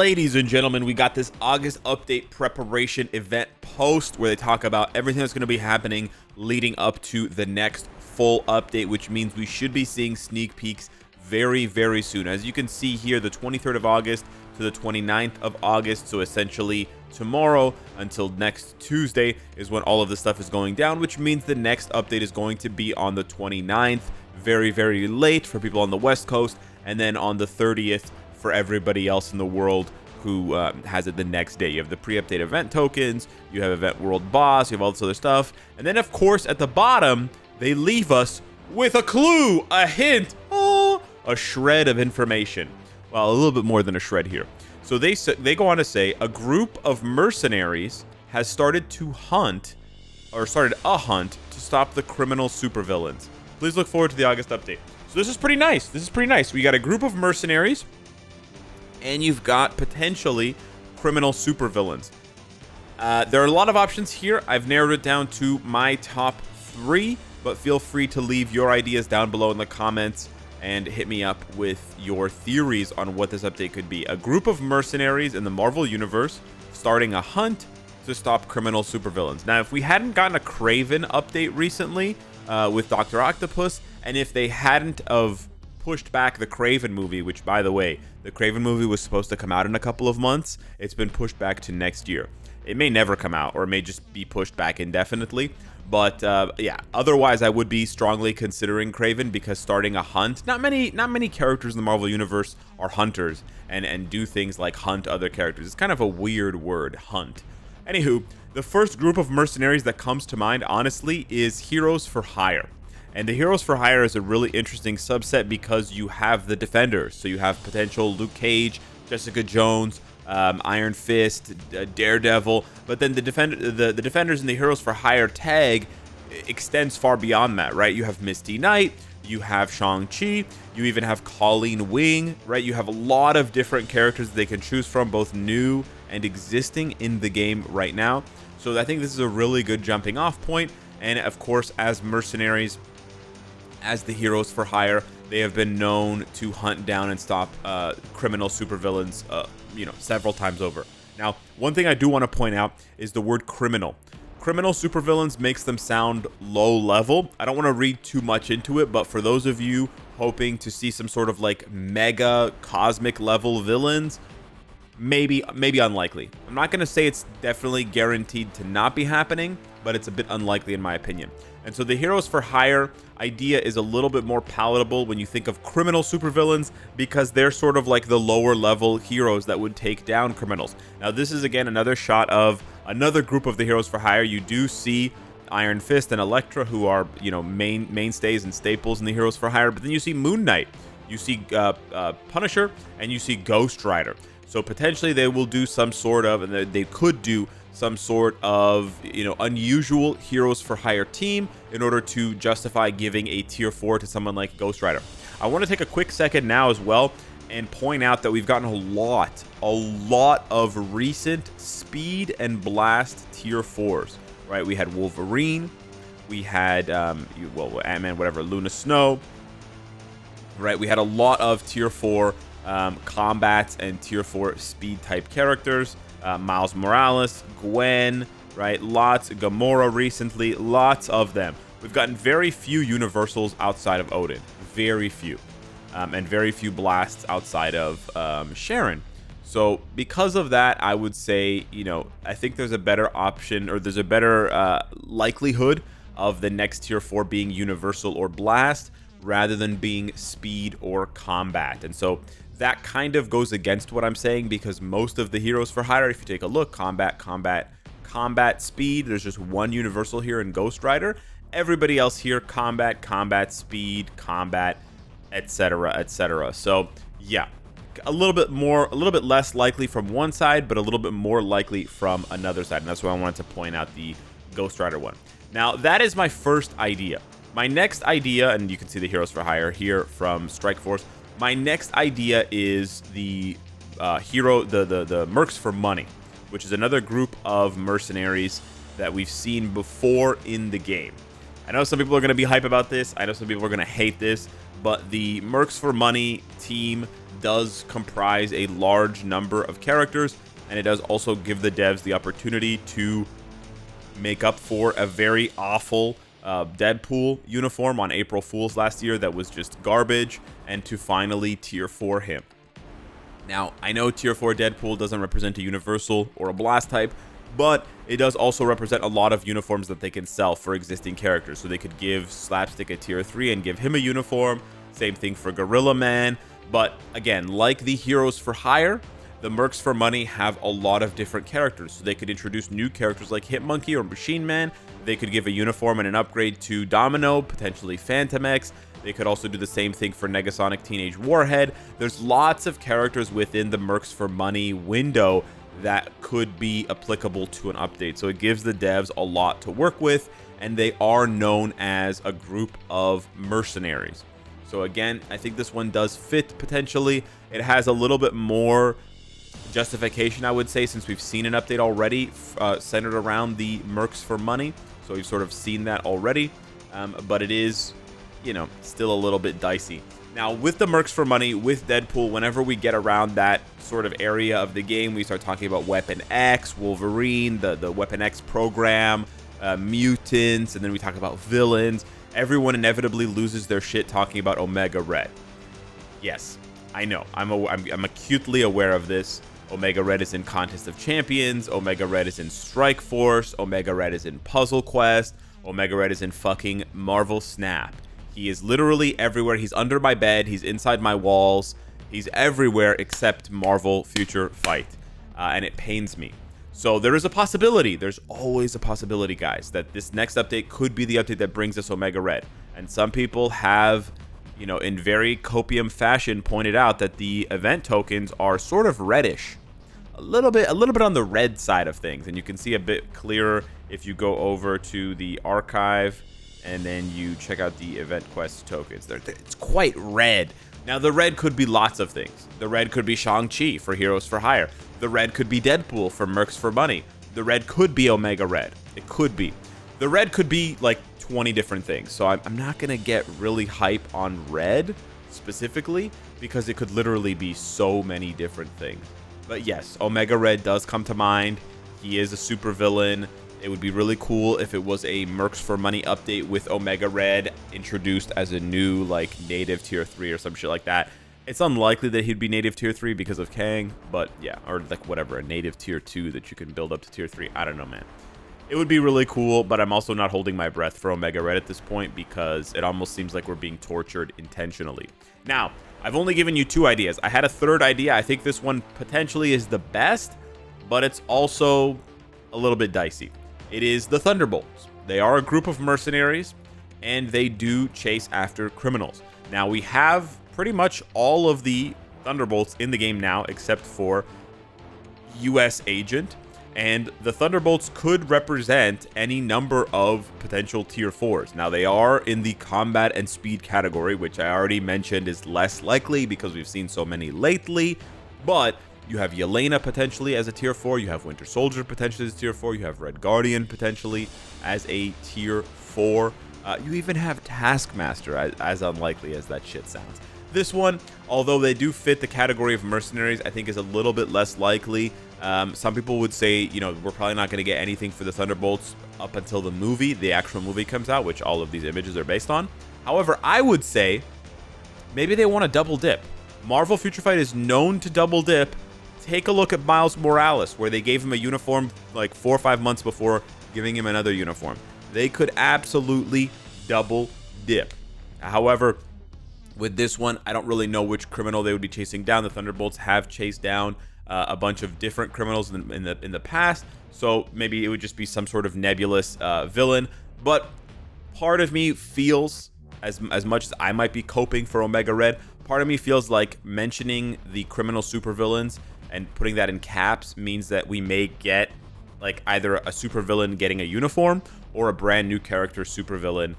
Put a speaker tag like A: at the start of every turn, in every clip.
A: Ladies and gentlemen, we got this August update preparation event post where they talk about everything that's going to be happening leading up to the next full update, which means we should be seeing sneak peeks very, very soon. As you can see here, the 23rd of August to the 29th of August, so essentially tomorrow until next Tuesday is when all of this stuff is going down, which means the next update is going to be on the 29th, very, very late for people on the West Coast, and then on the 30th for everybody else in the world who has it the next day. You have the pre-update event tokens, you have event world boss, you have all this other stuff, and then of course at the bottom they leave us with a clue, a hint, a shred of information. Well, a little bit more than a shred here. So they go on to say a group of mercenaries has started a hunt to stop the criminal supervillains. Please look forward to the August update. So this is pretty nice. We got a group of mercenaries, and you've got potentially criminal supervillains. There are a lot of options here. I've narrowed it down to my top 3, but feel free to leave your ideas down below in the comments and hit me up with your theories on what this update could be. A group of mercenaries in the Marvel Universe starting a hunt to stop criminal supervillains. Now, if we hadn't gotten a Kraven update recently with Dr. Octopus, and if they hadn't of pushed back the Kraven movie, which, by the way, the Kraven movie was supposed to come out in a couple of months. It's been pushed back to next year. It may never come out, or it may just be pushed back indefinitely. But yeah, otherwise I would be strongly considering Kraven, because starting a hunt, not many characters in the Marvel Universe are hunters and do things like hunt other characters. It's kind of a weird word, hunt. Anywho, the first group of mercenaries that comes to mind, honestly, is Heroes for Hire. And the Heroes for Hire is a really interesting subset because you have the Defenders. So you have potential Luke Cage, Jessica Jones, Iron Fist, Daredevil. But then the Defenders and the Heroes for Hire tag extends far beyond that, right? You have Misty Knight, you have Shang-Chi, you even have Colleen Wing, right? You have a lot of different characters that they can choose from, both new and existing in the game right now. So I think this is a really good jumping off point. And of course, as mercenaries, as the Heroes for Hire, they have been known to hunt down and stop criminal supervillains, several times over. Now, one thing I do want to point out is the word criminal. Criminal supervillains makes them sound low level. I don't want to read too much into it, but for those of you hoping to see some sort of like mega cosmic level villains, maybe unlikely. I'm not going to say it's definitely guaranteed to not be happening, but it's a bit unlikely in my opinion. And so the Heroes for Hire idea is a little bit more palatable when you think of criminal supervillains, because they're sort of like the lower level heroes that would take down criminals. Now, this is again another shot of another group of the Heroes for Hire. You do see Iron Fist and Elektra, who are, mainstays and staples in the Heroes for Hire, but then you see Moon Knight, you see Punisher, and you see Ghost Rider. So potentially they will do some sort of, and they could do some sort of, unusual Heroes for Hire team in order to justify giving a tier 4 to someone like Ghost Rider. I want to take a quick second now as well and point out that we've gotten a lot of recent Speed and Blast tier 4s, right? We had Wolverine, we had, Ant-Man, whatever, Luna Snow, right? We had a lot of tier 4 combats and tier 4 speed type characters. Miles Morales, Gwen, right? Lots, Gamora recently, lots of them. We've gotten very few Universals outside of Odin, very few, and very few Blasts outside of Sharon. So because of that, I would say, I think there's a better option, or there's a better likelihood of the next tier 4 being Universal or Blast rather than being Speed or Combat. And so that kind of goes against what I'm saying, because most of the Heroes for Hire, if you take a look, combat, speed, there's just one Universal here in Ghost Rider. Everybody else here, combat, speed, combat, etc. So yeah, a little bit less likely from one side, but a little bit more likely from another side. And that's why I wanted to point out the Ghost Rider one. Now, that is my first idea. My next idea, and you can see the Heroes for Hire here from Strike Force. My next idea is the the Mercs for Money, which is another group of mercenaries that we've seen before in the game. I know some people are going to be hype about this. I know some people are going to hate this, but the Mercs for Money team does comprise a large number of characters, and it does also give the devs the opportunity to make up for a very awful Deadpool uniform on April Fool's last year that was just garbage, and to finally tier 4 him. Now, I know tier 4 Deadpool doesn't represent a universal or a blast type, but it does also represent a lot of uniforms that they can sell for existing characters. So they could give Slapstick a tier 3 and give him a uniform. Same thing for Gorilla Man. But again, like the Heroes for Hire, the Mercs for Money have a lot of different characters. So they could introduce new characters like Hitmonkey or Machine Man. They could give a uniform and an upgrade to Domino, potentially Phantomex. They could also do the same thing for Negasonic Teenage Warhead. There's lots of characters within the Mercs for Money window that could be applicable to an update. So it gives the devs a lot to work with, and they are known as a group of mercenaries. So again, I think this one does fit potentially. It has a little bit more justification, I would say, since we've seen an update already centered around the Mercs for Money. So we've sort of seen that already, but it is, you know, still a little bit dicey. Now, with the Mercs for Money, with Deadpool, whenever we get around that sort of area of the game, we start talking about Weapon X, Wolverine, the Weapon X program, mutants, and then we talk about villains. Everyone inevitably loses their shit talking about Omega Red. Yes, I know. I'm acutely aware of this. Omega Red is in Contest of Champions. Omega Red is in Strike Force. Omega Red is in Puzzle Quest. Omega Red is in fucking Marvel Snap. He is literally everywhere. He's under my bed. He's inside my walls. He's everywhere except Marvel Future Fight. And it pains me. So there is a possibility. There's always a possibility, guys, that this next update could be the update that brings us Omega Red. And some people have, you know, in very copium fashion pointed out that the event tokens are sort of reddish. A little bit on the red side of things. And you can see a bit clearer if you go over to the archive and then you check out the event quest tokens. It's quite red. Now, the red could be lots of things. The red could be Shang-Chi for Heroes for Hire. The red could be Deadpool for Mercs for Money. The red could be Omega Red. It could be. The red could be like 20 different things. So I'm not going to get really hype on red specifically because it could literally be so many different things. But yes, Omega Red does come to mind. He is a super villain. It would be really cool if it was a Mercs for Money update with Omega Red introduced as a new, like, native tier 3 or some shit like that. It's unlikely that he'd be native tier 3 because of Kang, but yeah, or like whatever, a native tier 2 that you can build up to tier 3. I don't know, man. It would be really cool, but I'm also not holding my breath for Omega Red at this point because it almost seems like we're being tortured intentionally. Now, I've only given you 2 ideas. I had a third idea. I think this one potentially is the best, but it's also a little bit dicey. It is the Thunderbolts. They are a group of mercenaries, and they do chase after criminals. Now, we have pretty much all of the Thunderbolts in the game now, except for US Agent, and the Thunderbolts could represent any number of potential tier 4s. Now, they are in the combat and speed category, which I already mentioned is less likely because we've seen so many lately, but you have Yelena potentially as a tier 4. You have Winter Soldier potentially as a tier 4. You have Red Guardian potentially as a tier 4. You even have Taskmaster, as unlikely as that shit sounds. This one, although they do fit the category of mercenaries, I think is a little bit less likely. Some people would say, you know, we're probably not going to get anything for the Thunderbolts up until the actual movie comes out, which all of these images are based on. However, I would say maybe they want to double dip. Marvel Future Fight is known to double dip. Take a look at Miles Morales, where they gave him a uniform like 4 or 5 months before giving him another uniform. They could absolutely double dip. However, with this one, I don't really know which criminal they would be chasing down. The Thunderbolts have chased down a bunch of different criminals in the past, so maybe it would just be some sort of nebulous villain. But part of me feels, as much as I might be coping for Omega Red, part of me feels like mentioning the criminal supervillains and putting that in caps means that we may get like either a supervillain getting a uniform or a brand new character supervillain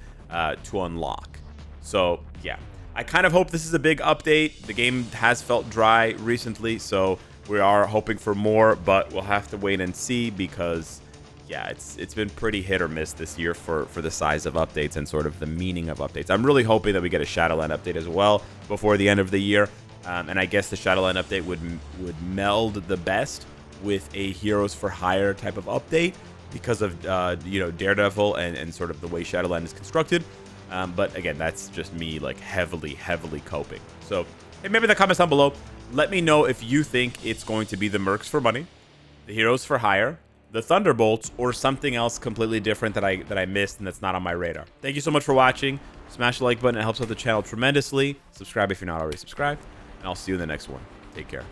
A: to unlock. So yeah, I kind of hope this is a big update. The game has felt dry recently, so we are hoping for more, but we'll have to wait and see because yeah, it's been pretty hit or miss this year for the size of updates and sort of the meaning of updates. I'm really hoping that we get a Shadowland update as well before the end of the year. And I guess the Shadowland update would meld the best with a Heroes for Hire type of update because of you know, Daredevil and sort of the way Shadowland is constructed. But again, that's just me like heavily coping. So hey, maybe in the comments down below, let me know if you think it's going to be the Mercs for money, the Heroes for Hire, the Thunderbolts, or something else completely different that I missed and that's not on my radar. Thank you so much for watching. Smash the like button. It helps out the channel tremendously. Subscribe if you're not already subscribed. And I'll see you in the next one. Take care.